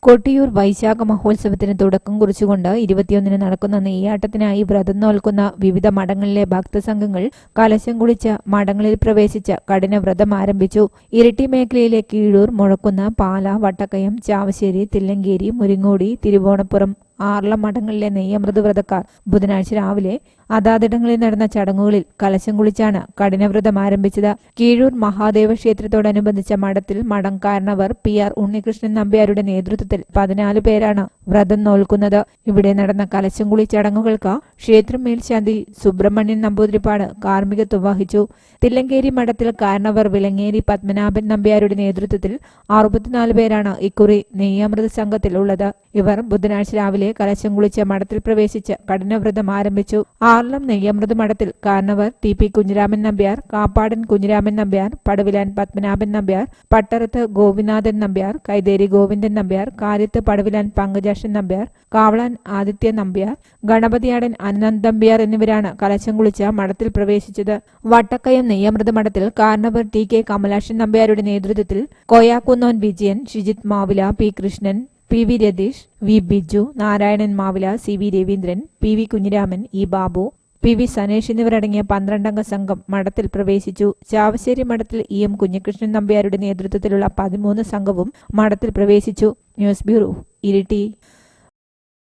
കൊട്ടിയൂർ വൈശാഖ മഹോത്സവത്തിന് തുടക്കം കുറിച്ചുകൊണ്ട് 21-ന് നടക്കുന്ന നെയ്യാട്ടത്തിനായി വ്രതം നോൽക്കുന്ന വിവിധ മഠങ്ങളിലെ ഭക്തസംഘങ്ങൾ കലശം കുളിച്ച് മഠങ്ങളിൽ പ്രവേശിച്ച് കഠിന വ്രതം ആരംഭിച്ചു. ഇരിട്ടി മേഖലയിലെ കീഴൂർ, മുഴക്കുന്ന്, പാല, വട്ടക്കയം, ചാവശ്ശേരി, തില്ലങ്കേരി, മുരിങ്ങോടി, തിരുവോണപ്പുറം, ആർളം മഠങ്ങളിലെ നെയ്യമൃത് വ്രതക്കാർ ബുധനാഴ്ച രാവിലെ അതാതിടങ്ങളിൽ നടന്ന ചടങ്ങുകളിൽ കലശം കുളിച്ചാണ് കഠിനവ്രതം ആരംഭിച്ചത്. കീഴൂർ മഹാദേവ ക്ഷേത്രത്തോടനുബന്ധിച്ച മഠത്തിൽ മഠം കാരണവർ PR ഉണ്ണികൃഷ്ണൻ നമ്പ്യാരുടെ നേതൃത്വത്തിൽ 14 പേരാണ് വ്രതം നോൽക്കുന്നത്. ഇവിടെ നടന്ന കലശം കുളി ചടങ്ങുകൾക്ക് ക്ഷേത്രം മേൽശാന്തി സുബ്രഹ്മണ്യൻ നമ്പൂതിരിപ്പാട് കാർമ്മികത്വം വഹിച്ചു. തില്ലങ്കേരി മഠത്തിൽ കാരണവർ വിലങ്ങേരി പത്മനാഭൻ നമ്പ്യാരുടെ നേതൃത്വത്തിൽ 64 പേരാണ് ഇക്കുറി നെയ്യമൃത സംഘത്തിൽ ഉള്ളത്. ഇവർ ബുധനാഴ്ച രാവിലെ കലശം കുളിച്ച് മഠത്തിൽ പ്രവേശിച്ച് കഠിനവ്രതം ആരംഭിച്ചു. ആർളം നെയ്യമൃത് മഠത്തിൽ കാരണവർ TP കുഞ്ഞിരാമൻ നമ്പ്യാർ, കാപ്പാടൻ കുഞ്ഞിരാമൻ നമ്പ്യാർ, പടവിലാൻ പത്മനാഭൻ നമ്പ്യാർ, പട്ടറത്ത് ഗോപിനാഥൻ നമ്പ്യാർ, കൈതേരി ഗോവിന്ദൻ നമ്പ്യാർ, കാര്യത്ത് പടവിലാൻ പങ്കജാക്ഷൻ നമ്പ്യാർ, കാവളാൻ ആദിത്യ നമ്പ്യാർ, ഗണപതിയാടൻ അനന്ത് നമ്പ്യാർ എന്നിവരാണ് കലശം കുളിച്ച് മഠത്തിൽ പ്രവേശിച്ചത്. വട്ടക്കയം നെയ്യമൃത് മഠത്തിൽ കാരണവർ TK കമലാക്ഷൻ നമ്പ്യാരുടെ നേതൃത്വത്തിൽ കോയാക്കുന്നോൻ Vijayan, Shijith മാവില, P Krishnan, PV Ratheesh, V Biju, Narayanan മാവില, CV Raveendran, PV Kunhiraman, E Babu, PV Sanesh എന്നിവരടങ്ങിയ 12-അംഗ സംഘം മഠത്തിൽ പ്രവേശിച്ചു. ചാവശ്ശേരി മഠത്തിൽ EM കുഞ്ഞികൃഷ്ണൻ നമ്പ്യാരുടെ നേതൃത്വത്തിലുള്ള 13 സംഘവും മഠത്തിൽ പ്രവേശിച്ചു. News bureau, Iritty.